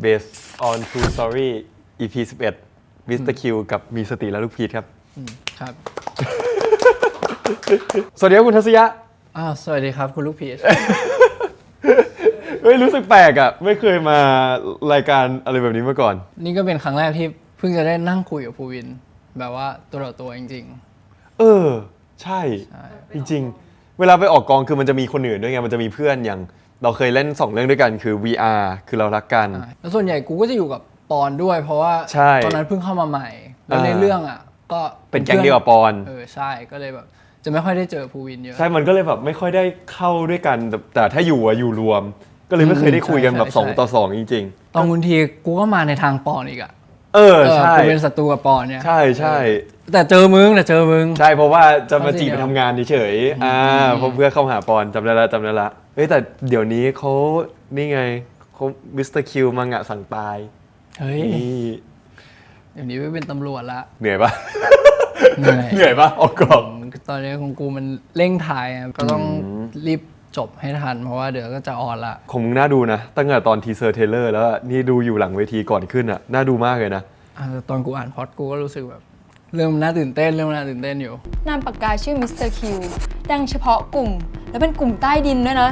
Based on True Story EP 11 Mr. Q กับมีสติและลูกพีชครับครับ สวัสดีครับคุณทัศยะสวัสดีครับคุณลูกพีช เฮ้ยรู้สึกแปลกอ่ะไม่เคยมารายการอะไรแบบนี้มาก่อนนี่ก็เป็นครั้งแรกที่เพิ่งจะได้นั่งคุยกับภูวินแบบว่าตัวต่อตัวจริงใช่จริงๆเวลาไปออกกองคือมันจะมีคนอื่นด้วยไงมันจะมีเพื่อนอย่างเราเคยเล่น2เรื่องด้วยกันคือ VR คือเรารักกันแล้วส่วนใหญ่กูก็จะอยู่กับปอนด้วยเพราะว่าตอนนั้นเพิ่งเข้ามาใหม่แล้วในเรื่องอ่ะก็เป็นแก๊งเดียวกับปอนใช่ก็เลยแบบจะไม่ค่อยได้เจอภูวินเยอะใช่มันก็เลยแบบไม่ค่อยได้เข้าด้วยกันแต่ถ้าอยู่รวมก็เลยไม่เคยได้คุยกันแบบ2 ต่อ 2จริงๆตอนคุณทีกูก็มาในทางปอนอีกอ่ะใช่กูเป็นศัตรูกับปอนเนี่ยใช่แต่เจอมึงใช่เพราะว่าจะมาจีบไปทำงานเฉยเพราะเพื่อเข้าหาปอนจำได้ละแต่เดี๋ยวนี้เขานี่ไงเขามิสเตอร์คิวมังงะสั่งตายเฮ้ยเดี๋ยวนี้ไม่เป็นตำรวจละเหนื่อยปะเหนื่อยปะออกกองตอนนี้ของกูมันเร่งถ่ายก็ต้องรีบจบให้ทันเพราะว่าเดี๋ยวก็จะออนละคงน่าดูนะตั้งแต่ตอนทีเซอร์เทเลอร์แล้วนี่ดูอยู่หลังเวทีก่อนขึ้นอ่ะน่าดูมากเลยนะตอนกูอ่านพล็อตกูก็รู้สึกแบบเริ่มน่าตื่นเต้นอยู่นามปากกาชื่อมิสเตอร์คิวดังเฉพาะกลุ่มและเป็นกลุ่มใต้ดินด้วยนะ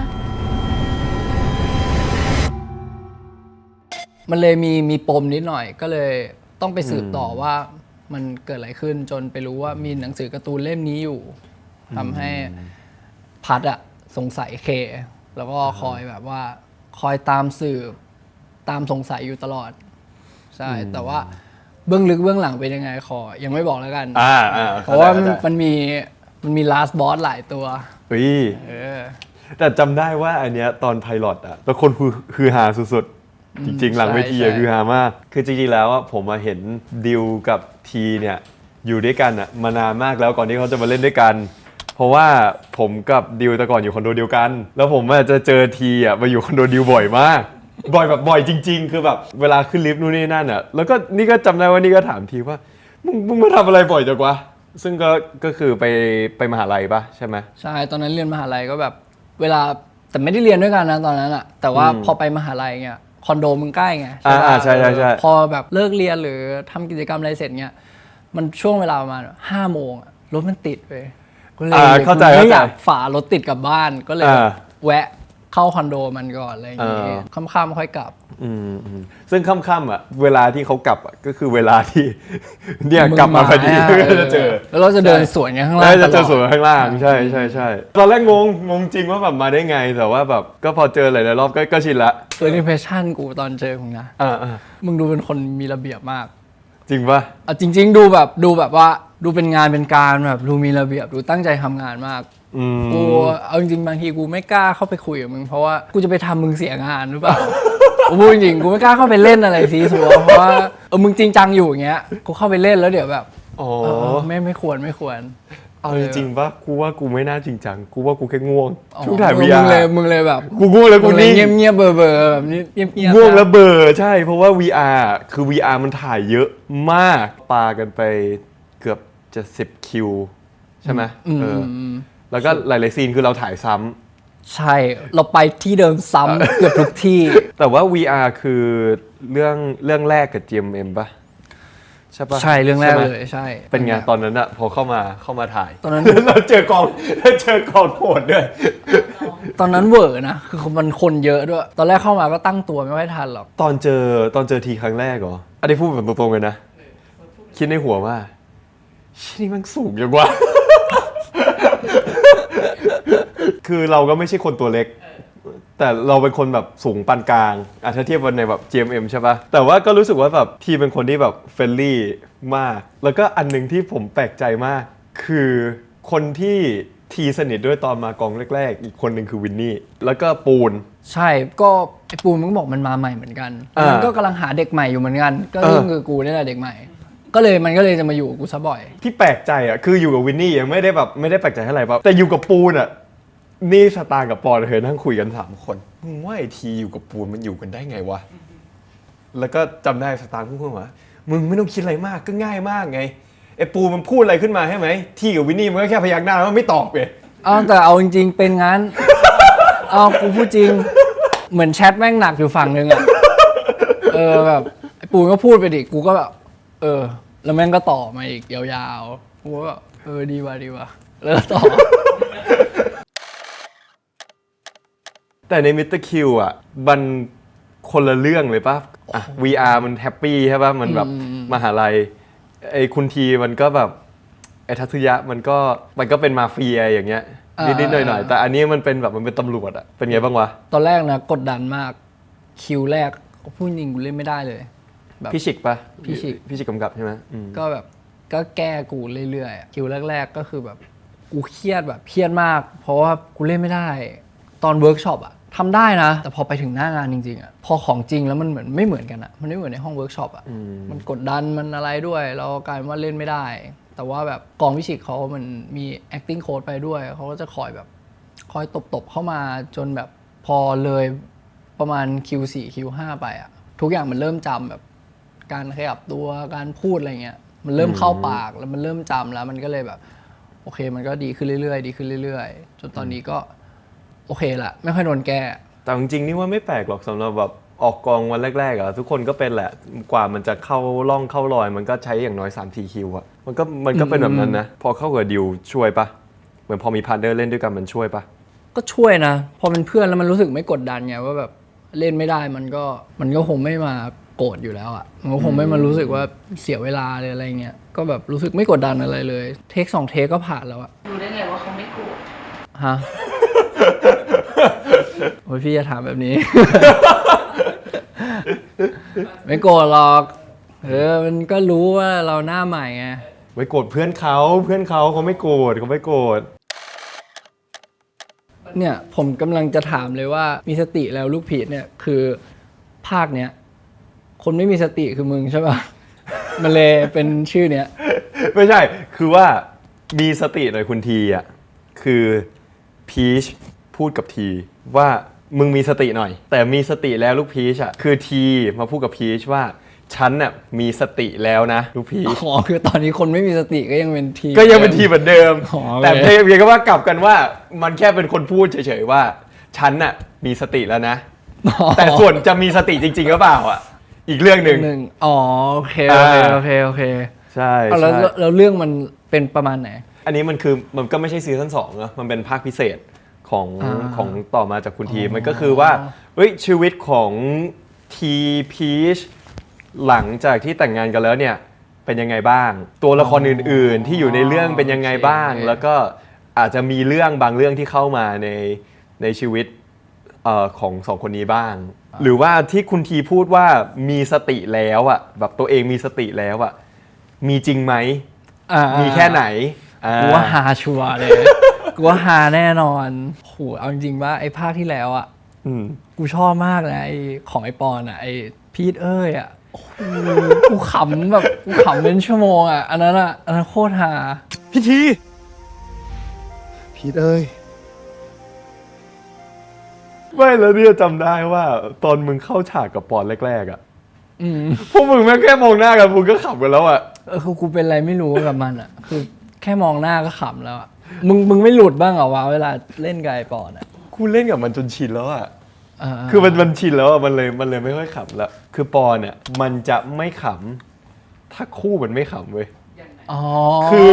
มันเลยมีปมนิดหน่อยก็เลยต้องไปสืบต่อว่ามันเกิดอะไรขึ้นจนไปรู้ว่ามีหนังสือการ์ตูนเล่มนี้อยู่ทำให้พัดอะสงสัยเคแล้วก็คอยแบบว่าคอยตามสืบตามสงสัยอยู่ตลอดใช่แต่ว่าเบื้องลึกเบื้องหลังเป็นยังไงยังไม่บอกแล้วกันเพราะว่ามันมี last boss หลายตัวแต่จำได้ว่าอันเนี้ยตอนไพลอตอะแล้วคนคือฮาสุดๆจริงๆหลังเวทีคือฮามากคือจริงๆแล้วผมมาเห็นดิวกับทีเนี่ยอยู่ด้วยกันอะมานานมากแล้วก่อนที่เขาจะมาเล่นด้วยกันเพราะว่าผมกับดิวแต่ก่อนอยู่คอนโดเดียวกันแล้วผมจะเจอทีอะมาอยู่คอนโดดิวบ่อยมากบ่อยแบบบ่อยจริงๆคือแบบเวลาขึ้นลิฟต์นู่นนี่นั่นอะแล้วก็นี่ก็จำได้ว่านี่ก็ถามทีว่ามึงมาทำอะไรบ่อยจังวะซึ่งก็คือไปมหาลัยปะใช่ไหมใช่ตอนนั้นเรียนมหาลัยก็แบบเวลาแต่ไม่ได้เรียนด้วยกันนะตอนนั้นอะแต่ว่าพอไปมหาลัยเงี้ยคอนโดมึงใกล้ไงใช่พอแบบเลิกเรียนหรือทำกิจกรรมอะไรเสร็จเงี้ยมันช่วงเวลาประมาณ5 โมงรถมันติดไปก็เลยไม่อยากฝ่ารถติดกลับบ้านก็เลยแวะเข้าคอนโดมันก่อนอะไรอย่างงี้ค่ำๆค่อยกลับซึ่งค่ำๆเวลาที่เขากลับก็คือเวลาที่เนี่ยกลับมาพอดีจะเจอแล้วเราจะเดินสวนกันข้างล่างจะเจอสวนข้างล่างใช่ตอนแรกงงจริงว่าแบบมาได้ไงแต่ว่าแบบก็พอเจอหลายๆรอบก็ชินละfirst impression กูตอนเจอมึงนะมึงดูเป็นคนมีระเบียบมากจริงปะจริงๆดูแบบว่าดูเป็นงานเป็นการแบบดูมีระเบียบดูตั้งใจทำงานมากกูเอาจริงๆบางทีกูไม่กล้าเข้าไปคุยกับมึงเพราะว่ากูจะไปทำมึงเสียงานหรือเปล่ากูพูดจริงกูไม่กล้าเข้าไปเล่นอะไรซีซัวเพราะว่ามึงจริงจังอยู่อย่างเงี้ยกูเข้าไปเล่นแล้วเดี๋ยวแบบไม่ควรเอาจริงๆปะกูว่ากูไม่น่าจริงจังกูว่ากูแค่ง่วงช่วงถ่ายวีอาร์มึงเลยแบบกูง่วงแล้วกูนิ่งเงียบๆเบอร์แบบนี้เงียบง่วงแล้วเบอร์ใช่เพราะว่า VR คือ VR มันถ่ายเยอะมากปากันไปเกือบจะ10 คิวใช่ไหมแล้วก็หลายๆซีนคือเราถ่ายซ้ำใช่เราไปที่เดิมซ้ำเกือบทุกที่แต่ว่า VR คือเรื่องแรกกับ GMM ป่ะใช่ป่ะใช่เรื่องแรกเลยใช่เป็นไงตอนนั้นอะพอเข้ามาถ่ายตอนนั้นเราเจอกองโหดด้วยตอนนั้นเวอร์นะคือมันคนเยอะด้วยตอนแรกเข้ามาก็ตั้งตัวไม่ค่อยทันหรอกตอนเจอทีครั้งแรกเหรออันนี้พูดแบบตรงๆเลยนะคิดในหัวว่าชิ้นนี้มันสูงยังวะคือเราก็ไม่ใช่คนตัวเล็กแต่เราเป็นคนแบบสูงปานกลางถ้าเทียบกันในแบบ GMM ใช่ปะแต่ว่าก็รู้สึกว่าแบบทีเป็นคนที่แบบเฟรนลี่มากแล้วก็อันนึงที่ผมแปลกใจมากคือคนที่ทีสนิทด้วยตอนมากองแรกๆอีกคนหนึ่งคือวินนี่แล้วก็ปูนใช่ก็ไอ้ปูนมันก็บอกมันมาใหม่เหมือนกันมันก็กำลังหาเด็กใหม่อยู่เหมือนกันก็เรื่องคือกูนี่แหละเด็กใหม่มันก็เลยจะมาอยู่กูซะบ่อยที่แปลกใจคืออยู่กับวินนี่ยังไม่ได้แปลกใจเท่าไหร่ป่ะแต่อยู่กับปูนนี่สตาร์กับปอนเคยนั่งคุยกัน3 คนมึงว่าไอทีอยู่กับปูนมันอยู่กันได้ไงวะแล้วก็จำได้สตาร์พูดว่ามึงไม่ต้องคิดอะไรมากก็ง่ายมากไงไอปูนมันพูดอะไรขึ้นมาใช่ไหมทีกับวินนี่มันก็แค่พยักหน้าแล้วไม่ตอบเลยแต่เอาจริงๆเป็นงั้นกูพูดจริงเหมือนแชทแม่งหนักอยู่ฝั่งนึง แบบไอ้ปูนก็พูดไปดิกูก็แบบแล้วแม่งก็ต่อมาอีกยาวๆกูก็แบบดีว่ะแล้วก็ต่อ แต่ในมิสเตอร์คิวอ่ะมันคนละเรื่องเลยป่ะอ่ะ VR มันแฮปปี้ใช่ป่ะมันแบบมหาลัยไอ้คุณทีมันก็แบบไอ้ทัศยะมันก็เป็นมาเฟียอย่างเงี้ยนิดๆหน่อยๆแต่อันนี้มันเป็นแบบมันเป็นตำรวจอ่ะเป็นไงบ้างวะ ตอนแรกนะกดดันมากคิวแรกพูดจริงกูเล่นไม่ได้เลยแบบ พี่ชิกป่ะ พี่ชิก กำกับใช่ไหม ก็แบบก็แก้กูเรื่อยๆอะคิวแรกๆก็คือแบบกูเครียดมาก เพราะว่ากูเล่นไม่ได้ตอนเวิร์กช็อปอะทำได้นะแต่พอไปถึงหน้างานจริงๆอะพอของจริงแล้วมันเหมือนไม่เหมือนกันอะมันไม่เหมือนในห้องเวิร์กช็อปอะมันกดดันมันอะไรด้วยเรากลายเป็นว่าเล่นไม่ได้ แต่ว่าแบบกองวิชิตเขามันมี acting coach ไปด้วยเขาก็จะคอยตบเข้ามาจนแบบพอเลยประมาณ Q4 Q5 ไปอะทุกอย่างมันเริ่มจำแบบการขยับตัวการพูดอะไรเงี้ยมันเริ่มเข้าปากแล้วมันเริ่มจำแล้วมันก็เลยแบบโอเคมันก็ดีขึ้นเรื่อยๆจนตอนนี้ก็โอเคละไม่ค่อยโดนแก้ แต่จริงๆนี่ว่าไม่แปลกหรอกสำหรับแบบออกกองวันแรกๆอะทุกคนก็เป็นแหละกว่ามันจะเข้าร่องเข้ารอยมันก็ใช้อย่างน้อย 3-4 คิวอะมันก็เป็นแบบนั้นนะพอเข้ากับดิวช่วยปะเหมือนพอมีพาร์ทเนอร์เล่นด้วยกันมันช่วยปะ ก็ช่วยนะพอเป็นเพื่อนแล้วมันรู้สึกไม่กดดันไงว่าแบบเล่นไม่ได้มันก็คงไม่มาโกรธอยู่แล้วอ่ะมันก็คงไม่มารู้สึกว่าเสียเวลาเลยอะไรเงี้ยก็แบบรู้สึกไม่กดดันอะไรเลยเทค2 เทคก็ผ่านแล้วอ่ะ รู้ได้ไงว่าเขาไม่โกรธ ฮะ โอ้ยพี่จะถามแบบนี้ ไม่โกรธหรอกมันก็รู้ว่าเราหน้าใหม่ไง ไว้โกรธเพื่อนเขาไม่โกรธเขาไม่โกรธ เนี่ยผมกำลังจะถามเลยว่ามีสติแล้วลูกผีเนี่ยคือภาคเนี้ยคนไม่มีสติคือมึงใช่ป่ะ มันเลยเป็นชื่อเนี้ย ไม่ใช่คือว่ามีสติหน่อยคุณทีอ่ะคือพีชพูดกับทีว่ามึงมีสติหน่อย แต่มีสติแล้วลูกพีชอ่ะคือทีมาพูดกับพีชว่าฉันน่ะมีสติแล้วนะลูกพีช อ๋อคือตอนนี้คนไม่มีสติก็ยังเป็นที ก็ยังเป็นทีเหมือนเดิม อ๋อโอเค แต่เพียงแค่ว่ากลับกันว่ามันแค่เป็นคนพูดเฉยๆว่าฉันน่ะมีสติแล้วนะ แต่ส่วนจะมีสติจริงๆหรือเปล่าอ่ะอีกเรื่องหนึ่ง หนึ่งโอเคใช่ เอาแล้วเรื่องมันเป็นประมาณไหน อันนี้มันก็ไม่ใช่ซีซั่น2นะมันเป็นภาคพิเศษของต่อมาจากคุณทีมันก็คือว่าชีวิตของทีพีชหลังจากที่แต่งงานกันแล้วเนี่ยเป็นยังไงบ้าง ตัวละครอื่นๆที่อยู่ในเรื่องเป็นยังไงบ้าง แล้วก็อาจจะมีเรื่องบางเรื่องที่เข้ามาในชีวิตของสองคนนี้บ้าง หรือว่าที่คุณทีพูดว่ามีสติแล้วอ่ะแบบตัวเองมีสติแล้วอ่ะมีจริงไหมมีแค่ไหน กูว่าฮาชัวร์เลย กูว่าฮาแน่นอนโหเอาจริงๆว่าไอ้ภาคที่แล้วอ่ะกูชอบมากนะไอ้ของไอ้ปอนอ่ะไอ้พีทอ่ะโอ้โหกูขำแบบกูขำเป็นชั่วโมงอ่ะอันนั้นโคตรฮา พี่ทีพีทเอ้ย ไม่แล้วเนี่ยจำได้ว่าตอนมึงเข้าฉากกับปอนแรกๆอ่ะพวกมึงแม่งแค่มองหน้ากันมึงก็ขำกันแล้วอ่ะ คือกูเป็นอะไรไม่รู้กับมันอ่ะคือแค่มองหน้าก็ขำแล้วอ่ะมึงไม่หลุดบ้างเหรอวะเวลาเล่นกับไอ้ปอนอ่ะ กูเล่นกับมันจนชินแล้วอ่ะคือมันชินแล้วอ่ะมันเลยไม่ค่อยขำละคือปอนเนี่ยมันจะไม่ขำถ้าคู่มันไม่ขำเว้ย อ๋อ คือ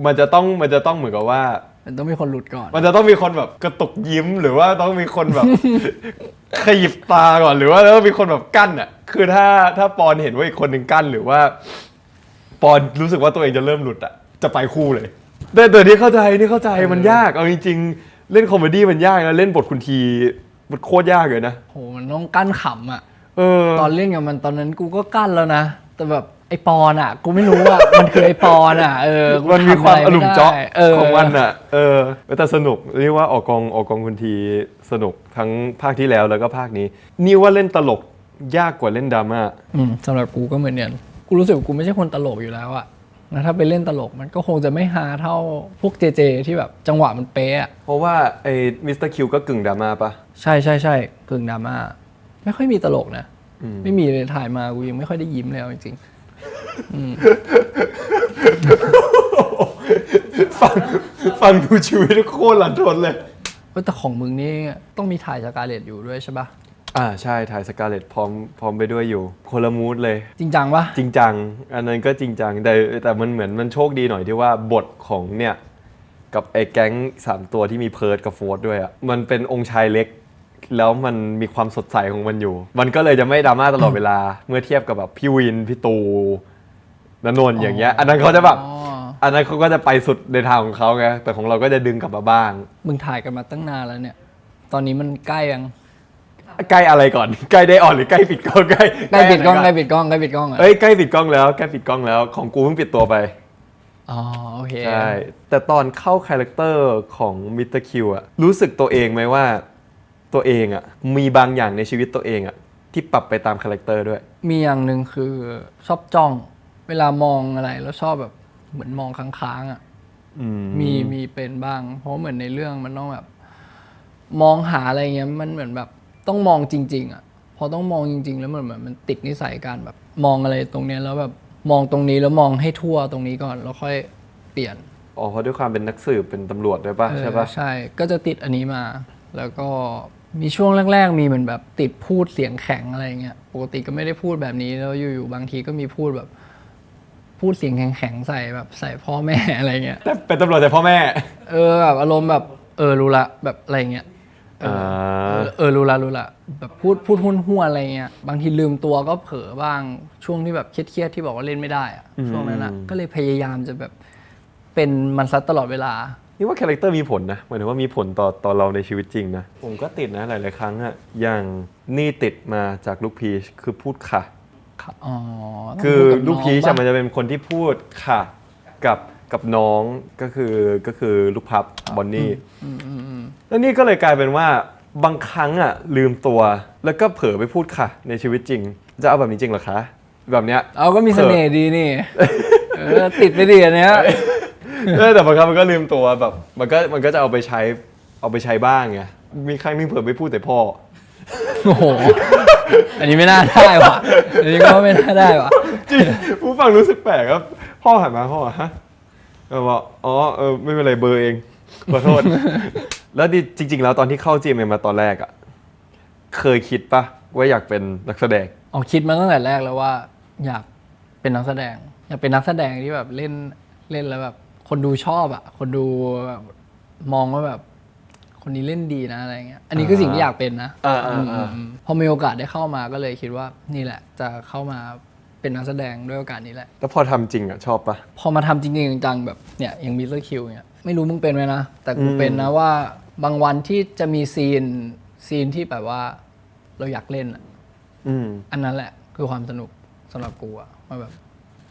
มันจะต้องเหมือนกับว่า มันต้องมีคนหลุดก่อน มันจะต้องมีคนแบบกระตุกยิ้มหรือว่าต้องมีคนแบบ ขยิบตาก่อนหรือว่าต้องมีคนแบบกั้นอ่ะคือถ้าปอนเห็นว่าอีกคนหนึ่งกั้นหรือว่าปอนรู้สึกว่าตัวเองจะเริ่มหลุดอ่ะจะไปคู่เลยแต่นี่เข้าใจมันยากเอาจริงๆเล่นคอมเมดี้มันยากนะเล่นบทคุณทีมันโคตรยากเลยนะ โหมันต้องกั้นขำอ่ะ ต ตอนเล่นกับมันตอนนั้นกูก็กั้นแล้วนะแต่แบบไอปอนอ่ะกูไม่รู้อ่ะ มันคือไอปอนอ่ะกู มันมีความอารมณ์เจาะ ทำะไรไม่ได้ ของมันอ่ะแต่สนุกเรียกว่าออกกองคุณทีสนุกทั้งภาคที่แล้วแล้วก็ภาคนี้นี่ว่าเล่นตลกยากกว่าเล่นดราม่า สำหรับกูก็เหมือนกันกูรู้สึกว่ากูไม่ใช่คนตลกอยู่แล้วอ่ะแล้วถ้าไปเล่นตลกมันก็คงจะไม่ฮาเท่าพวกเจที่แบบจังหวะมันเป๊ะอะ เพราะว่าไอ้มิสเตอร์คิวก็กึ่งดราม่าปะ ใช่กึ่งดราม่าไม่ค่อยมีตลกนะไม่มีเลยถ่ายมากูยังไม่ค่อยได้ยิ้มเลยเอาจริง ฟังดูชีวิตโคตรหลันทนเลย ๆแต่ของมึงนี่ต้องมีถ่ายสกาเลตอยู่ด้วยใช่ปะ ใช่ถ่ายสกาเลตพร้อมไปด้วยอยู่คนละมูดเลย จริงจังปะ จริงจังอันนั้นก็จริงจังแต่มันเหมือนมันโชคดีหน่อยที่ว่าบทของเนี่ยกับไอ้แก๊ง3ตัวที่มีเพิร์ดกับโฟร์ธด้วยอ่ะมันเป็นองค์ชายเล็กแล้วมันมีความสดใสของมันอยู่ มันก็เลยจะไม่ดราม่าตลอดเวลา เมื่อเทียบกับแบบพี่วินพี่ตูณนนท์อย่างเงี้ยอันนั้นเขาจะแบบอันนั้นเขาก็จะไปสุดในทางของเขาไงแต่ของเราก็จะดึงกลับมาบ้าง มึงถ่ายกันมาตั้งนานแล้วเนี่ย ตอนนี้มันใกล้ยัง ใกล้อะไรก่อน ใกล้ได้ออนหรือใกล้ปิดกล้องใกล้ ใกล้ปิดกล้อง อะไร ใกล้ปิดกล้องใกล้ปิดกล้องอ่ะ เอ้ยใกล้ปิดกล้องแล้วใกล้ปิดกล้องแล้วของกูเพิ่งปิดตัวไป อ๋อโอเค ใช่ แต่ตอนเข้าคาแรคเตอร์ของมิสเตอร์คิวอะรู้สึกตัวเองไหมว่าตัวเองอะมีบางอย่างในชีวิตตัวเองอะที่ปรับไปตามคาแรคเตอร์ด้วย มีอย่างหนึ่งคือชอบจ้อง เวลามองอะไรแล้วชอบแบบเหมือนมองค้างๆอ่ะ มีเป็นบ้าง เพราะเหมือนในเรื่องมันต้องแบบ มองหาอะไรเงี้ยมันเหมือนแบบต้องมองจริงๆอ่ะพอต้องมองจริงๆแล้วเหมือนมันติดนิสัยการแบบ มองอะไรตรงเนี้ยแล้วแบบมองตรงนี้แล้วมองให้ทั่วตรงนี้ก่อนแล้วค่อยเปลี่ยน อ๋อเพราะด้วยความเป็นนักสืบเป็นตำรวจด้วยป่ะใช่ป่ะ ใช่ก็จะติดอันนี้มา แล้วก็มีช่วงแรกๆมีเหมือนแบบติดพูดเสียงแข็งอะไรเงี้ยปกติก็ไม่ได้พูดแบบนี้แล้วอยู่ๆบางทีก็มีพูดแบบ พูดเสียงแข็งๆใส่แบบใส่พ่อแม่ อะไรเงี้ย แต่เป็นตำรวจแต่พ่อแม่ แบบอารมณ์แบบรู้ละแบบอะไรเงี้ยรู้ละแบบพูดหุ้นๆอะไรเงี้ยบางทีลืมตัวก็เผลอบ้างช่วงที่แบบเครียดๆที่บอกว่าเล่นไม่ได้อะช่วงนั้นอะก็เลยพยายามจะแบบเป็นมันซัดตลอดเวลา นี่ว่าคาแรคเตอร์มีผลนะหมายถึงว่ามีผลต่อเราในชีวิตจริงนะ ผมก็ติดนะหลายๆครั้งอะอย่างนี่ติดมาจากลูกพีชคือพูดค่ะ อ๋อ คือ ต้องพูดกับ ลูกพีช น้องปะ มันจะเป็นคนที่พูดค่ะกับน้องก็คือลูกพับบอนนี่แล้วนี่ก็เลยกลายเป็นว่าบางครั้งอะลืมตัวแล้วก็เผลอไปพูดค่ะในชีวิตจริง จะเอาแบบนี้จริงเหรอคะแบบเนี้ย เอาก็มีเสน่ห์ดีนี่ ติดไปดีอันเนี้ย แต่บางครั้งมันก็ลืมตัวแบบมันก็จะเอาไปใช้บ้างไงมีครั้งหนึงเผลอไปพูดแต่พ่อ โอ้โห อันนี้ไม่น่าได้ว่ะ อันนี้ก็ไม่น่าได้ว่ะ จริงผู้ฟังรู้สึกแปลกครับพ่อหันมาพ่อฮะบอกอ๋อไม่เป็นไรเบอร์เองขอโทษ แล้วจริง ๆ แล้วตอนที่เข้า GMM มาตอนแรกอ่ะเคยคิดปะว่าอยากเป็นนักแสดง คิดมาตั้งแต่แรกแล้วว่า อยากเป็นนักแสดง อยากเป็นนักแสดงที่แบบเล่นแล้วแบบ คนดูชอบอ่ะ คนดูแบบมองว่าแบบ คนนี้เล่นดีนะอะไรเงี้ย อันนี้คือสิ่งที่อยากเป็นนะพอมีโอกาสได้เข้ามาก็เลยคิดว่านี่แหละ จะเข้ามาเป็นนักแสดงด้วยโอกาสนี้แหละ แล้วพอทำจริงอ่ะชอบปะ พอมาทำจริงๆจังๆแบบเนี่ยอย่างมิสเตอร์คิวเนี่ยไม่รู้มึงเป็นไหมนะ แต่กูเป็นนะว่าบางวันที่จะมีซีนที่แบบว่าเราอยากเล่นอะอันนั้นแหละคือความสนุกสำหรับกูอะว่าแบบ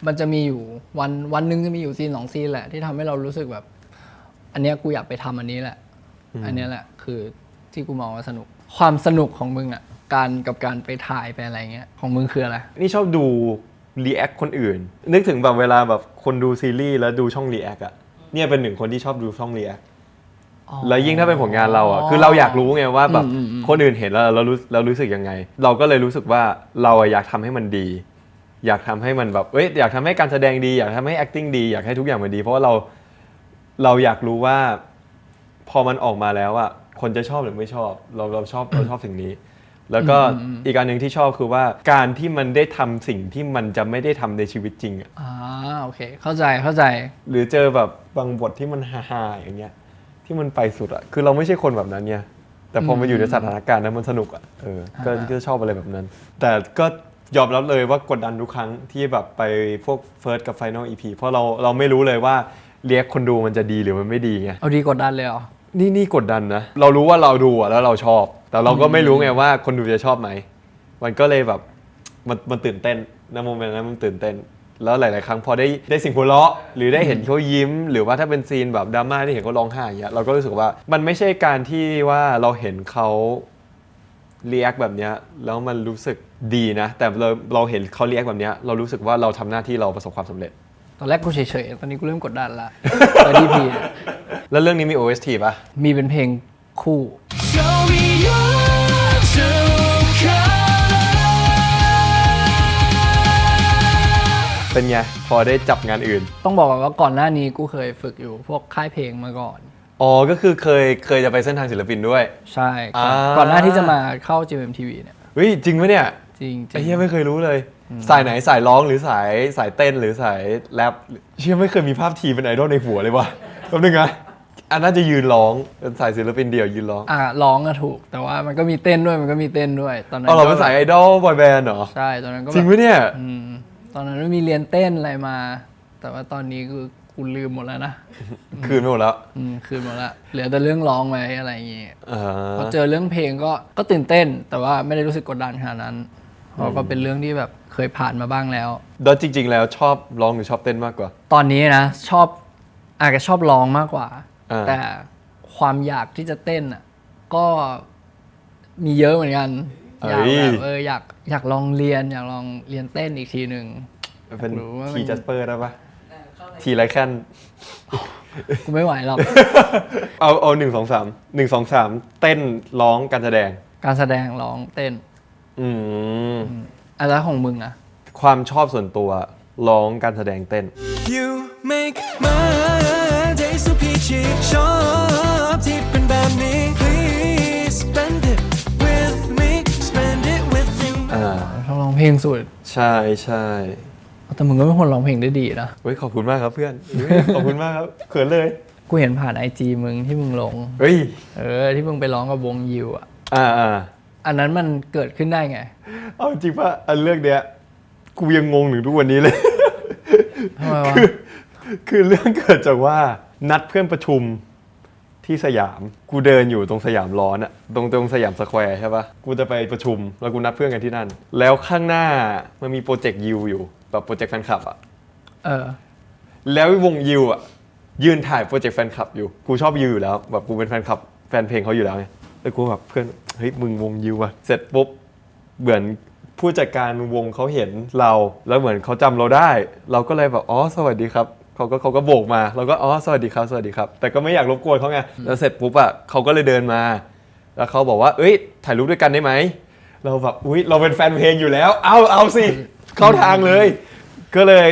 มันจะมีอยู่วันหนึงจะมีอยู่ซีน2ซีนแหละที่ทำให้เรารู้สึกแบบ อันเนี้ยกูอยากไปทำอันนี้แหละ อันเนี้ยแหละคือที่กูมองว่าสนุกความสนุกของมึงอะการไปถ่ายไปอะไรเงี้ยของมึงคืออะไร นี่ชอบดูรีแอคคนอื่น นึกถึงแบบเวลาแบบคนดูซีรีส์แล้วดูช่องรีแอคอะเนี่ยเป็นหนึ่งคนที่ชอบดูช่องรีแอคแล้วยิ่งถ้าเป็นผลงานเราอะคือเราอยากรู้ไงว่าแบบคนอื่นเห็นแล้วเรารู้สึกยังไง เราก็เลยรู้สึกว่าเราอยากทำให้มันดี อยากทำให้มันแบบอยากทำให้การแสดงดีอยากทำให้ acting ดีอยากให้ทุกอย่างมันดี เพราะว่าเราอยากรู้ว่าพอมันออกมาแล้วอะคนจะชอบหรือไม่ชอบเราชอบสิ่งนี้ แล้วก็อีกอันหนึ่งที่ชอบคือว่าการที่มันได้ทำสิ่งที่มันจะไม่ได้ทำในชีวิตจริงอะ โอเคเข้าใจ หรือเจอแบบบางบทที่มันฮาๆอย่างเงี้ยที่มันไปสุดอะคือเราไม่ใช่คนแบบนั้นเนี่ยแต่พอมาอยู่ในสถานการณ์นั้นมันสนุกอะก็ชอบอะไรแบบนั้น แต่ก็ยอมรับเลยว่ากดดันทุกครั้งที่แบบไปพวก First กับ Final EP เพราะเราไม่รู้เลยว่าเรียกคนดูมันจะดีหรือมันไม่ดีไง เอาดีกดดันเลยเหรอ นี่กดดันนะเรารู้ว่าเราดูอะแล้วเราชอบ แต่เราก็ไม่รู้ไงว่าคนดูจะชอบไหมมันก็เลยแบบมันตื่นเต้นในโมเมนต์นั้นมันตื่นเต้นแล้วหลายๆครั้งพอได้สิ่งหัวเราะหรือได้เห็นเขายิ้ม หรือว่าถ้าเป็นซีนแบบดราม่าที่เห็นเขาร้องไห้อย่างเงี้ยเราก็รู้สึกว่ามันไม่ใช่การที่ว่าเราเห็นเขาเรียกแบบเนี้ยแล้วมันรู้สึกดีนะแต่เราเห็นเขาเรียกแบบเนี้ยเรารู้สึกว่าเราทำหน้าที่เราประสบความสำเร็จ ตอนแรกกูเฉยๆตอนนี้กูเริ่มกดดันละตอนดีพี แล้วเรื่องนี้มี OST ป่ะ มีเป็นเพลงคู่ Show me your true color เป็นไงพอได้จับงานอื่น ต้องบอกก่อนว่าก่อนหน้านี้กูเคยฝึกอยู่พวกค่ายเพลงมาก่อน อ๋อก็คือเคยจะไปเส้นทางศิลปินด้วย ใช่ก่อน อ่า ก่อนหน้าที่จะมาเข้า GMMTV เนี่ย เฮ้ยจริงไหมเนี่ย จริง ไอ้เหี้ยไม่เคยรู้เลย สายไหนสายร้องหรือสายเต้นหรือสายแรปเชื่อไม่เคยมีภาพทีเป็นไอดอลในหัวเลยว่ะแป๊บนึงนะอันน่าจะยืนร้องเป็นสายศิลปินเดี่ยวยืนร้อง ร้องอะถูก แต่ว่ามันก็มีเต้นด้วยตอนนั้น เอาเราเป็นสายไอดอลบอยแบนด์เหรอ ใช่ตอนนั้นก็ จริงไหม แบบ เนี่ย ตอนนั้นไม่มีเรียนเต้นอะไรมา แต่ว่าตอนนี้คือกูลืมหมดแล้วนะ คืนไปหมดแล้ว คืนหมดละเหลือแต่เรื่องร้องไว้อะไรอย่างเงี้ย อ่า พอเจอเรื่องเพลงก็ตื่นเต้น แต่ว่าไม่ได้รู้สึกกดดันขนาดนั้นเพราะก็เป็นเรื่องที่แบบเคยผ่านมาบ้างแล้ว แล้วจริง ๆ แล้วชอบร้องหรือชอบเต้นมากกว่า ตอนนี้นะอาจจะชอบร้องมากกว่า อ่า แต่ความอยากที่จะเต้นอ่ะก็มีเยอะเหมือนกันอยากแบบอยากลองเรียนอยากลองเรียนเต้นอีกทีหนึ่ง เป็น รู้ว่ามัน ทีจัสเปอร์ได้ปะทีไรแค่น กูไม่ไหวหรอก เอา1 2 3เต้นร้องการแสดง การแสดงร้องเต้น อืม อะไรของมึงอ่ะ ความชอบส่วนตัวร้องการแสดงเต้น You make my day so peachy ชอบที่เป็นแบบนี้ Please spend it with me spend it with you ชอบร้องเพลงสุด ใช่ใช่ แต่มึงก็เป็นคนร้องเพลงได้ดีนะ เฮ้ยขอบคุณมากครับเพื่อนเฮ้ยขอบคุณมากครับเขินเลย กูเห็นผ่านไอจีมึงที่มึงลง เฮ้ย ที่มึงไปร้องกับวงยิวอ่ะ อ่า อันนั้นมันเกิดขึ้นได้ไง เอาจริงป่ะอันเรื่องเนี้ยกูยังงงถึงทุกวันนี้เลย ทำไมวะ คือเรื่องเกิดจากว่านัดเพื่อนประชุมที่สยาม กูเดินอยู่ตรงสยามร้อนอะตรงสยามสแควร์ใช่ปะกูจะไปประชุมแล้วกูนัดเพื่อนกันที่นั่น แล้วข้างหน้ามันมีโปรเจกต์ยิวอยู่แบบโปรเจกต์แฟนคลับอะ แล้ววงยิวอะยืนถ่ายโปรเจกต์แฟนคลับอยู่ กูชอบยิวอยู่แล้วแบบกูเป็นแฟนคลับแฟนเพลงเขาอยู่แล้วไงแล้วกูแบบเพื่อนเฮ้ยมึงวงยิวอะเสร็จปุ๊บเหมือนผู้จัดการวงเขาเห็นเราแล้วเหมือนเขาจำเราได้ เราก็เลยแบบอ๋อสวัสดีครับเขาก็โบกมาเราก็อ๋อสวัสดีครับสวัสดีครับ แต่ก็ไม่อยากรบกวนเขาไงแล้วเสร็จปุ๊บอะเขาก็เลยเดินมา แล้วเขาบอกว่าเอ้ยถ่ายรูปด้วยกันได้ไหมเราแบบอุ๊ยเราเป็นแฟนเพลงอยู่แล้วเอาสิเข้าทางเลย ก็เลย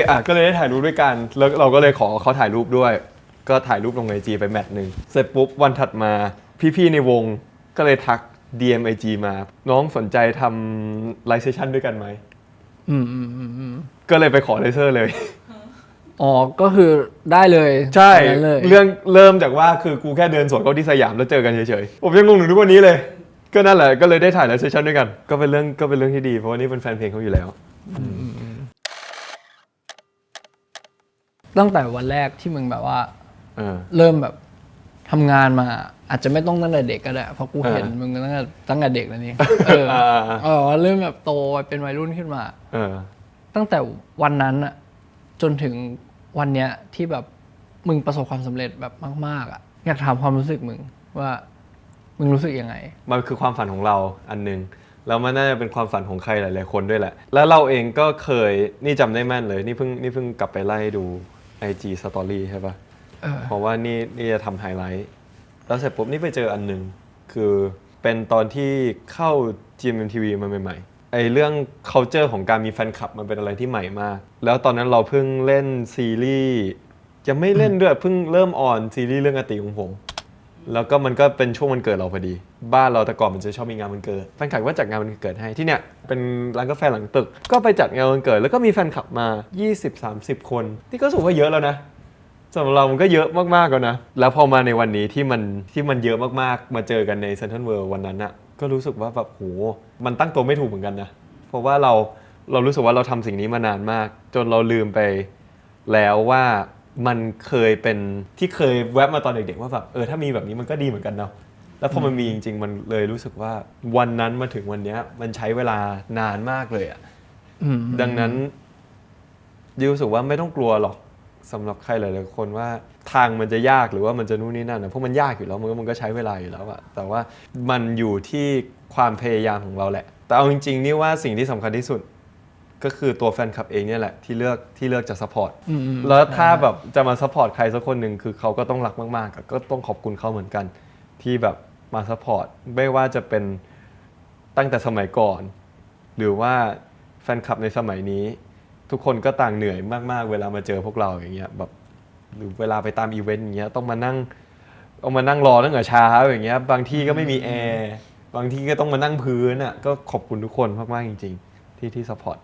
ได้ถ่ายรูปด้วยกันแล้วเราก็เลยขอเขาถ่ายรูปด้วย ก็ถ่ายรูปลง IG ไปแมทหนึ่งเสร็จปุ๊บวันถัดมาพี่ๆในวงก็เลยทัก DM IG มาน้องสนใจทำไลฟ์เซสชั่นด้วยกันไหมก็เลยไปขอเลเซอร์เลย อ๋อ ก็คือได้เลย ใช่ ตอนนั้นเลย เรื่องเริ่มจากว่าคือกูแค่เดินสวนเขาที่สยามแล้วเจอกันเฉยๆผมยังงงถึงทุกวันนี้เลย ก็นั่นแหละก็เลยได้ถ่ายไลฟ์เซสชั่นด้วยกันก็เป็นเรื่องที่ดีเพราะว่านี่เป็นแฟนเพลงเขาอยู่แล้ว ตั้งแต่วันแรกที่มึงแบบว่า เออ เริ่มแบบทำงานมา อาจจะไม่ต้องตั้งแต่เด็กก็ได้ เพราะกูเห็นมึงตั้งแต่เด็กแล้วนี่ เริ่มแบบโตเป็นวัยรุ่นขึ้นมา เออ ตั้งแต่วันนั้นอะจนถึงวันเนี้ยที่แบบมึงประสบความสำเร็จแบบมากๆอะอยากถามความรู้สึกมึงว่ามึงรู้สึกยังไง มันคือความฝันของเราอันหนึงแล้วมันน่าจะเป็นความฝันของใครหลายๆคนด้วยแหละ แล้วเราเองก็เคยนี่จำได้แม่นเลยนี่เพิ่งกลับไปไล่ดู IG Story ใช่ปะเพราะว่านี่จะทำไฮไลท์แล้วเสร็จปุ๊บนี่ไปเจออันหนึงคือเป็นตอนที่เข้า GMMTV มาใหม่ๆไอเรื่อง culture ของการมีแฟนคลับมันเป็นอะไรที่ใหม่มาก แล้วตอนนั้นเราเพิ่งเล่นซีรีส์ยังไม่เล่นด้วยเพิ่งเริ่มออนซีรีส์เรื่องอติของผม แล้วก็มันก็เป็นช่วงวันเกิดเราพอดี บ้านเราแต่ก่อนมันจะชอบมีงานวันเกิดแฟนคลับก็จัดงานวันเกิดให้ที่เนี่ยเป็นร้านกาแฟหลังตึก ก็ไปจัดงานวันเกิด แล้วก็มีแฟนคลับมา 20-30 คนนี่ก็รู้สึกว่าเยอะแล้วนะสำหรับเรามันก็เยอะมากๆแล้วนะแล้วพอมาในวันนี้ที่มันเยอะมากๆมาเจอกันในเซ็นทรัลเวิลด์วันนั้นอะก็รู้สึกว่าแบบโหมันตั้งตัวไม่ถูกเหมือนกันนะเพราะว่าเรารู้สึกว่าเราทำสิ่งนี้มานานมาก จนเราลืมไปแล้วว่ามันเคยเป็นที่เคยแวบมาตอนเด็กๆว่าแบบถ้ามีแบบนี้มันก็ดีเหมือนกันเนาะแล้วพอมันมีจริงๆมันเลยรู้สึกว่าวันนั้นมาถึงวันนี้มันใช้เวลานานมากเลยอะดังนั้นรู้สึกว่าไม่ต้องกลัวหรอกสำหรับใครหลายๆคนว่าทางมันจะยากหรือว่ามันจะนู่นนี่นั่นนะเพราะมันยากอยู่แล้วมันก็ใช้เวลาอยู่แล้วอะแต่ว่ามันอยู่ที่ความพยายามของเราแหละแต่เอาจริงๆนี่ว่าสิ่งที่สำคัญที่สุดก็คือตัวแฟนคลับเองเนี่ยแหละที่เลือกจะซัพพอร์ตแล้วถ้าแบบจะมาซัพพอร์ตใครสักคนหนึ่งคือเขาก็ต้องรักมากๆก็ต้องขอบคุณเขาเหมือนกันที่แบบมาซัพพอร์ตไม่ว่าจะเป็นตั้งแต่สมัยก่อนหรือว่าแฟนคลับในสมัยนี้ทุกคนก็ต่างเหนื่อยมากๆเวลามาเจอพวกเราอย่างเงี้ยแบบหรือเวลาไปตามอีเวนต์อย่างเงี้ยต้องมานั่ง เอามานั่งรอตั้งแต่เช้าอย่างเงี้ยบางที่ก็ไม่มีแอร์บางที่ก็ต้องมานั่งพื้นอ่ะก็ขอบคุณทุกคนมากๆจริงๆที่ซัพพอร์ต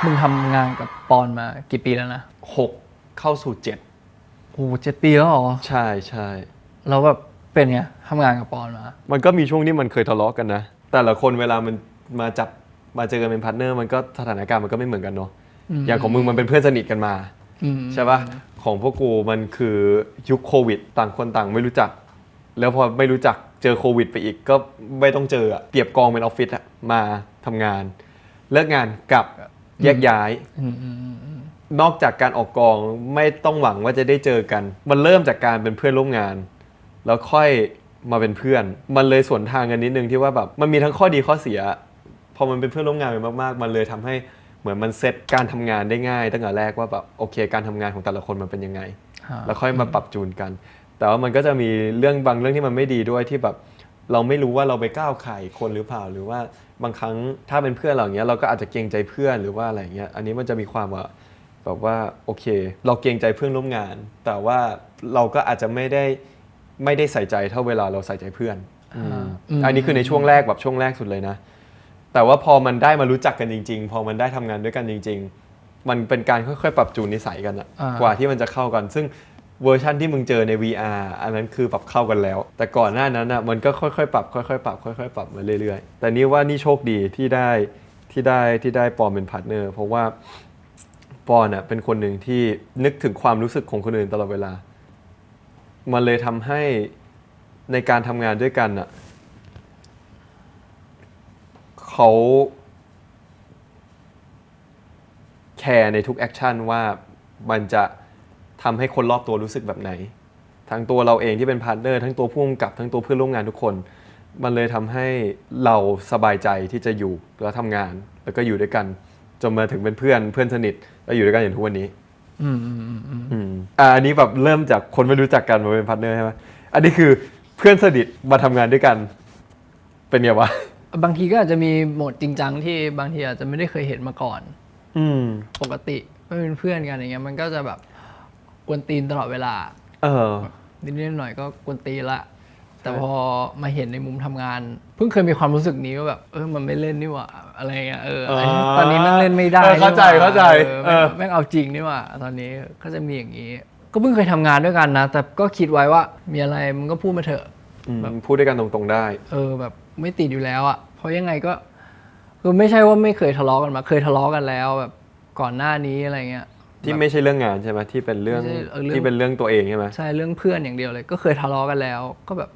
มึงทำงานกับปอนมากี่ปีแล้วนะ 6 เข้าสู่ โอ้7 ปีแล้วเหรอ 7 ใช่ใช่ เราแบบเป็นไงทำงานกับปอนมา มันก็มีช่วงที่มันเคยทะเลาะกันนะ แต่ละคนเวลามันมาเจอกันเป็นพาร์ทเนอร์มันก็สถานการณ์มันก็ไม่เหมือนกันเนาะอย่างของมึงมันเป็นเพื่อนสนิทกันมา ใช่ปะของพวกกูมันคือยุคโควิดต่างคนต่างไม่รู้จัก แล้วพอไม่รู้จักเจอโควิดไปอีกก็ไม่ต้องเจออะเปรียบกองเป็นออฟฟิศอะมาทำงาน เลิกงานกลับแยกย้าย นอกจากการออกกองไม่ต้องหวังว่าจะได้เจอกัน มันเริ่มจากการเป็นเพื่อนร่วมงาน แล้วค่อยมาเป็นเพื่อน มันเลยสวนทางกันนิดนึงที่ว่าแบบมันมีทั้งข้อดีข้อเสีย พอมันเป็นเพื่อนร่วมงานไปมากๆ มันเลยทำให้เหมือนมันเซตการทำงานได้ง่ายตั้งแต่แรกว่าแบบโอเคการทำงานของแต่ละคนมันเป็นยังไง แล้วค่อยมาปรับจูนกัน แต่ว่ามันก็จะมีเรื่องบางเรื่องที่มันไม่ดีด้วยที่แบบเราไม่รู้ว่าเราไปก้าวไก่คนหรือเปล่าหรือว่าบางครั้งถ้าเป็นเพื่อนเราอย่างเงี้ยเราก็อาจจะเกรงใจเพื่อนหรือว่าอะไรเงี้ยอันนี้มันจะมีความว่าแบบว่าโอเค เราเกรงใจเพื่อนร่วมงาน แต่ว่าเราก็อาจจะไม่ได้ใส่ใจเท่าเวลาเราใส่ใจเพื่อนอันนี้คือในช่วงแรกแบบช่วงแรกสุดเลยนะแต่ว่าพอมันได้มารู้จักกันจริงๆพอมันได้ทำงานด้วยกันจริงๆมันเป็นการค่อยๆปรับจูนนิสัยกันอะกว่าที่มันจะเข้ากันซึ่งเวอร์ชันที่มึงเจอใน VR อันนั้นคือปรับเข้ากันแล้ว แต่ก่อนหน้านั้นอ่ะมันก็ค่อยๆปรับค่อยๆปรับค่อยๆปรับมาเรื่อยๆแต่นี่ว่านี่โชคดีที่ได้ปอนเป็นพาร์ทเนอร์เพราะว่าปอนอ่ะเป็นคนหนึ่งที่นึกถึงความรู้สึกของคนอื่นตลอดเวลามันเลยทำให้ในการทำงานด้วยกันอ่ะเขาแคร์ในทุกแอคชั่นว่ามันจะทำให้คนรอบตัวรู้สึกแบบไหนทั้งตัวเราเองที่เป็นพาร์ทเนอร์ทั้งตัวผู้กำกับทั้งตัวเพื่อนร่วมงานทุกคนมันเลยทำให้เราสบายใจที่จะอยู่แล้วทำงานแล้วก็อยู่ด้วยกันจนมาถึงเป็นเพื่อนสนิทแล้วอยู่ด้วยกันอย่างทุกวันนี้อันนี้แบบเริ่มจากคนไม่รู้จักกันมาเป็นพาร์ทเนอร์ใช่ไหมอันนี้คือเพื่อนสนิทมาทำงานด้วยกันเป็นไงวะ บางทีก็อาจจะมีโหมดจริงจังที่บางทีอาจจะไม่ได้เคยเห็นมาก่อนปกติไม่เป็นเพื่อนกันอย่างเงี้ยมันก็จะแบบกวนตีนตลอดเวลานิดๆหน่อยๆก็กวนตีนละแต่พอมาเห็นในมุมทำงานเพิ่งเคยมีความรู้สึกนี้ว่าแบบมันไม่เล่นนี่หว่าอะไรเงี้ยตอนนี้แม่งเล่นไม่ได้เข้าใจแม่งเอาจริงนี่หว่าตอนนี้ก็จะมีอย่างนี้ก็เพิ่งเคยทำงานด้วยกันนะแต่ก็คิดไว้ว่ามีอะไรมึงก็พูดมาเถอะแบบพูดด้วยกันตรงๆได้แบบไม่ติดอยู่แล้วอ่ะเพราะยังไงก็คือไม่ใช่ว่าไม่เคยทะเลาะกันมาเคยทะเลาะกันแล้วแบบก่อนหน้านี้อะไรเงี้ยที่ไม่ใช่เรื่องงานใช่ไหมที่เป็นเรื่องที่เป็นเรื่องตัวเองใช่ไหมใช่เรื่องเพื่อนอย่างเดียวเลยก็เคยทะเลาะกันแล้วก็แบบ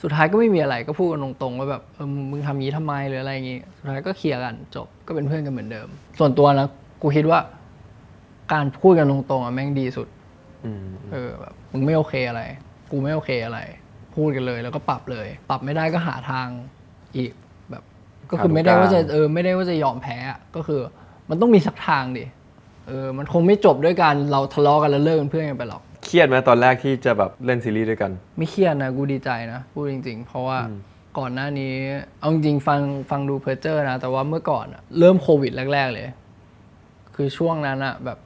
สุดท้ายก็ไม่มีอะไรก็พูดกันตรงๆว่าแบบมึงทำงี้ทำไมหรืออะไรอย่างงี้สุดท้ายก็เคลียร์กันจบก็เป็นเพื่อนกันเหมือนเดิมส่วนตัวนะกูคิดว่าการพูดกันตรงๆอ่ะแม่งดีสุดแบบมึงไม่โอเคอะไรกูไม่โอเคอะไรพูดกันเลยแล้วก็ปรับเลยปรับไม่ได้ก็หาทางอีกแบบก็คือไม่ได้ว่าจะไม่ได้ว่าจะยอมแพ้ก็คือมันต้องมีสักทางดิมันคงไม่จบด้วยกันเราทะเลาะกันแล้วเลิกเป็นเพื่อนกันไปหรอกเครียดไหมตอนแรกที่จะแบบเล่นซีรีส์ด้วยกันไม่เครียดนะกูดีใจนะพูดจริงๆเพราะว่าก่อนหน้านี้เอาจริงๆฟังดูเพอร์เจอร์นะแต่ว่าเมื่อก่อนเริ่มโควิดแรกๆเลยคือช่วงนั้นแบบ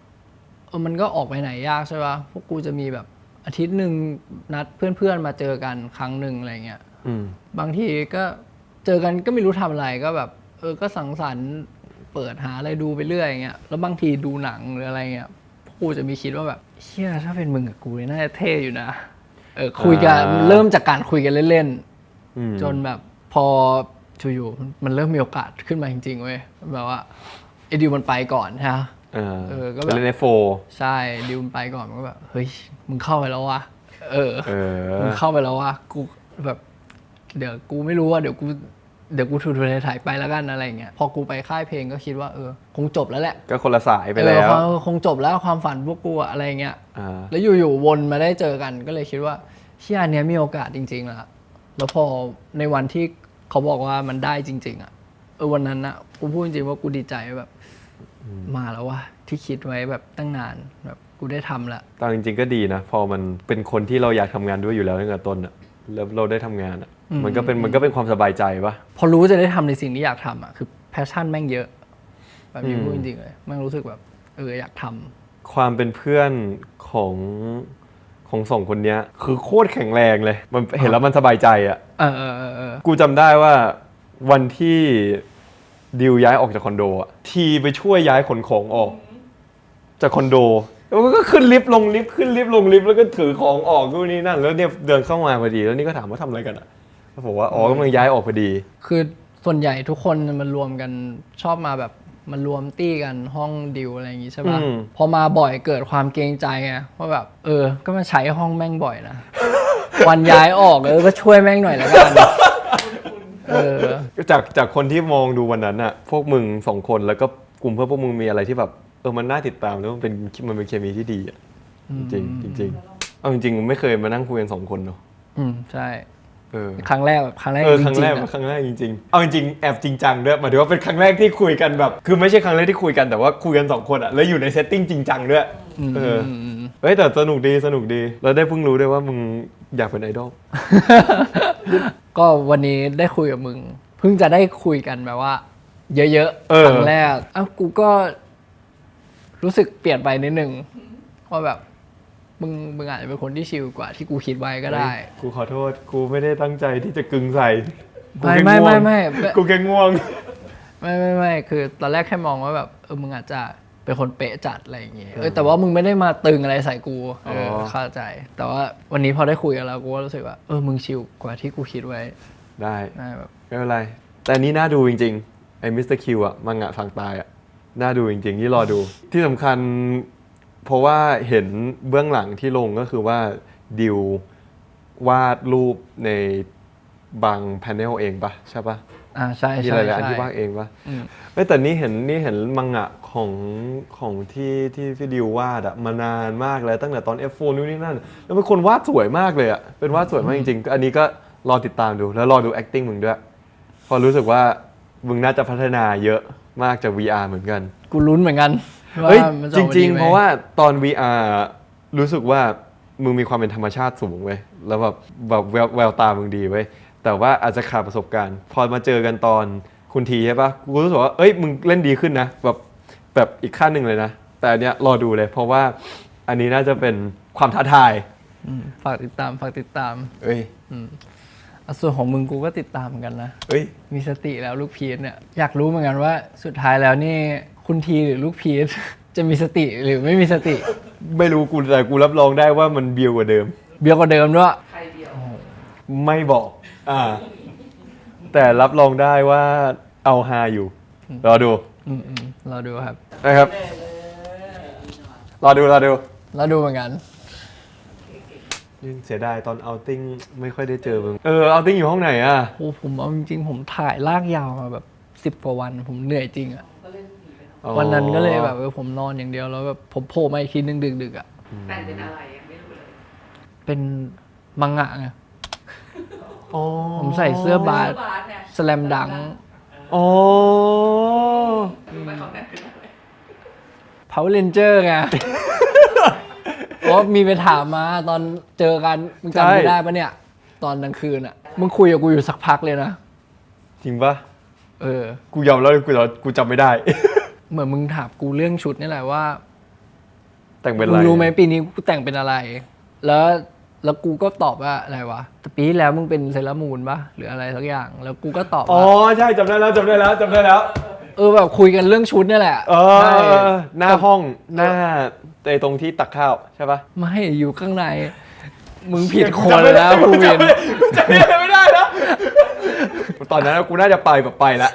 มันก็ออกไปไหนยากใช่ปะพวกกูจะมีแบบอาทิตย์หนึ่งนัดเพื่อนๆมาเจอกันครั้งหนึ่งอะไรเงี้ยบางทีก็เจอกันก็ไม่รู้ทำอะไรก็แบบก็สังสรรค์เปิดหาอะไรดูไปเรื่อยอย่างเงี้ยแล้วบางทีดูหนังหรืออะไรเงี้ยกูจะมีคิดว่าแบบเชี่ยถ้าเป็นมึงกับกูน่าจะเท่อยู่นะคุยกันเริ่มจากการคุยกันเล่นๆจนแบบพออยู่มันเริ่มมีโอกาสขึ้นมาจริงๆเว้ยแบบว่าไอ้ดิวมันไปก่อนใช่ไหมก็แบบเล่นในโฟใช่ดิวมันไปก่อนมันก็แบบเฮ้ยมึงเข้าไปแล้ววะมึงเข้าไปแล้ววะกูแบบเดี๋ยวกูไม่รู้ว่าเดี๋ยวกู เดี๋ยวกูถูถ่ายไปแล้วกันอะไรเงี้ยพอกูไปค่ายเพลงก็คิดว่าคงจบแล้วแหละ ก็คนละสายไปแล้ว คงจบแล้วความฝันพวกกูอะไรเงี้ย อ่า แล้วอยู่ๆวนมาได้เจอกันก็เลยคิดว่าเชี่ยอันเนี้ยมีโอกาสจริงๆแล้วแล้วพอในวันที่เขาบอกว่ามันได้จริงๆอ่ะวันนั้นนะกูพูดจริงๆว่ากูดีใจแบบมาแล้วว่ะที่คิดไว้แบบตั้งนานแบบกูได้ทำแล้ว ตอนจริงๆก็ดีนะ พอมันเป็นคนที่เราอยากทำงานด้วยอยู่แล้วตั้งแต่ต้นอะแล้วเราได้ทำงานอะมันก็เป็นความสบายใจปะ พอรู้จะได้ทำในสิ่งที่อยากทำอ่ะคือแพชชั่นแม่งเยอะแบบนี้พูดจริงๆเลยแม่งรู้สึกแบบอยากทำ ความเป็นเพื่อนของสองคนเนี้ยคือโคตรแข็งแรงเลยมันเห็นแล้วมันสบายใจอะ กูจำได้ว่าวันที่ดิวย้ายออกจากคอนโดอะทีไปช่วยย้ายขนของออกจากคอนโดแล้วก็ขึ้นลิฟต์ลงลิฟต์ขึ้นลิฟต์ลงลิฟต์แล้วก็ถือของออกนู่นนี่นั่นแล้วเนี่ยเดินเข้ามาพอดีแล้วนี่ก็ถามว่าทำอะไรกันอะแล้วผมว่าอ๋อกำลังย้ายออกพอดี คือส่วนใหญ่ทุกคนมันรวมกันชอบมาแบบมันรวมตี้กันห้องดิวอะไรอย่างงี้ใช่ป่ะ พอมาบ่อยเกิดความเกรงใจไงว่าแบบก็มาใช้ห้องแม่งบ่อยนะ วันย้ายออกก็ช่วยแม่งหน่อยแล้วกันจากคนที่มองดูวันนั้นอะพวกมึงสองคนแล้วก็กลุ่มเพื่อนพวกมึงมีอะไรที่แบบมันน่าติดตามแล้วมันเป็นเคมีที่ดีอะจริงๆจริงๆเอาจริงๆไม่เคยมานั่งคุยกันสองคนเนาะ ใช่ เออ ครั้งแรกครั้งแรก ค จ รั้ง ริ แรง ก ๆอะ ครั้งแรกจริงๆเอาจริงๆแอบจริงจังด้วยหมายถึงว่าเป็นครั้งแรกที่คุยกันแบบคือไม่ใช่ครั้งแรกที่คุยกันแต่ว่าคุยกันสองคนอะแล้วอยู่ในเซตติ้งจริงจังด้วยเฮ้ยแต่สนุกดีแล้วได้เพิ่งรู้ด้วยว่ามึงอยากเป็นไอดอล ก็วันนี้ได้คุยกับมึงเพิ่งจะได้คุยกันแบบว่า เยอะๆครั้งแรกกูก็รู้สึกเปลี่ยนไปนิดนึงว่าแบบมึงอาจจะเป็นคนที่ชิลกว่าที่กูคิดไว้ก็ได้ กูขอโทษกูไม่ได้ตั้งใจที่จะกึงใส่กู ไม่ แค่ง่วง ไม่ กูแค่ง่วง ไม่คือตอนแรกแค่มองว่าแบบมึงอาจจะเป็นคนเป๊ะจัดอะไรอย่างเงี้ยแต่ว่ามึงไม่ได้มาตึงอะไรใส่กูเข้าใจ แต่ว่าวันนี้พอได้คุยกันแล้วกูก็รู้สึกว่ามึงชิลกว่าที่กูคิดไว้ ได้ แบบ ไม่เป็นไรแต่อันนี้น่าดูจริงๆไอ้มิสเตอร์คิวอะมังงะฝั่งตายอะน่าดูจริงๆนี่รอดูที่สำคัญเพราะว่าเห็นเบื้องหลังที่ลงก็คือว่าดิววาดรูปในบางแพนเนลเองปะใช่ปะ ใช่ มี ใช่ หลายๆอันที่วาดเองปะไม่แต่นี่เห็นมังงะของที่ดิววาดอะมานานมากแล้วตั้งแต่ตอน F4 นู่นนี่นั่นแล้วเป็นคนวาดสวยมากเลยอะเป็นวาดสวยมากจริงๆอันนี้ก็รอติดตามดูแล้วรอดู acting มึงด้วยพอรู้สึกว่ามึงน่าจะพัฒนาเยอะมากจาก VR เหมือนกัน กูลุ้นเหมือนกัน เฮ้ย ว่ามันจะ จ ออกมา ริง ดีไหม ๆเพราะว่าตอน VR รู้สึกว่ามึงมีความเป็นธรรมชาติสูงเว้ยแล้วแบบแววตามึงดีเว้ยแต่ว่าอาจจะขาดประสบการณ์ พอมาเจอกันตอนคุณทีใช่ปะกูรู้สึกว่าเอ้ยมึงเล่นดีขึ้นนะแบบอีกขั้นหนึ่งเลยนะแต่อันเนี้ยรอดูเลย เพราะว่าอันนี้น่าจะเป็นความท้าทาย ฝากติดตาม เอ้ย ส่วนของมึงกูก็ติดตามเหมือนกันนะ เอ้ย มีสติแล้วลูกพีชเนี่ยอยากรู้เหมือนกันว่าสุดท้ายแล้วนี่คุณทีหรือลูกพีช จะมีสติหรือไม่มีสติ ไม่รู้กูแต่กูรับรองได้ว่ามันเบียวกว่าเดิม เบียกว่าเดิมด้วย ไม่บอกแต่รับรองได้ว่าเอาฮาอยู่รอดู เราดูครับ นะครับรอดู เราดูเหมือนกัน ยิ่งเสียดายตอนเอาติ้งไม่ค่อยได้เจอมึงเอาติ้งอยู่ห้องไหนอ่ะ โอ้ผมเอาจริงๆผมถ่ายลากยาวมาแบบ10 กว่าวันผมเหนื่อยจริงอะวันนั้นก็เลยแบบผมนอนอย่างเดียวแล้วแบบผมโผล่มาอีกทีนึงดึกๆอะ แต่เป็นอะไรยังไม่รู้เลย เป็นมังงะไงผมใส่เสื้อบาส เนี่ย สแลมดัง อ๋อ รู้ไหมเขาแต่เป็นอะไร Power Ranger ไง เพราะมีไปถามมาตอนเจอกันมึงจำไม่ได้ปะเนี่ย ตอนกลางคืนอ่ะมึงคุยกับกูอยู่สักพักเลยนะ จริงปะ กู กูยอมแล้วกูจำไม่ได้ เหมือนมึงถามกูเรื่องชุดนี่แหละว่า แต่งเป็น มึ อะไร งรู้ไหมปีนี้กูแต่งเป็นอะไร แล้วกูก็ตอบว่าอะไรวะแต่ปีที่แล้วมึงเป็นเซเลอรามูนปะหรืออะไรสักอย่าง แล้วกูก็ตอบ อ๋อ ว่า ใช่จำได้แล้วแบบคุยกันเรื่องชุดนี่แหละใช่ หน้าห้องหน้าตรงที่ตักข้าวใช่ปะ ไม่อยู่ข้างใน มึงผิดคนแล้วภูวิน จำไม่ได้แล้วตอนนั้นกูน่าจะไปแล้ว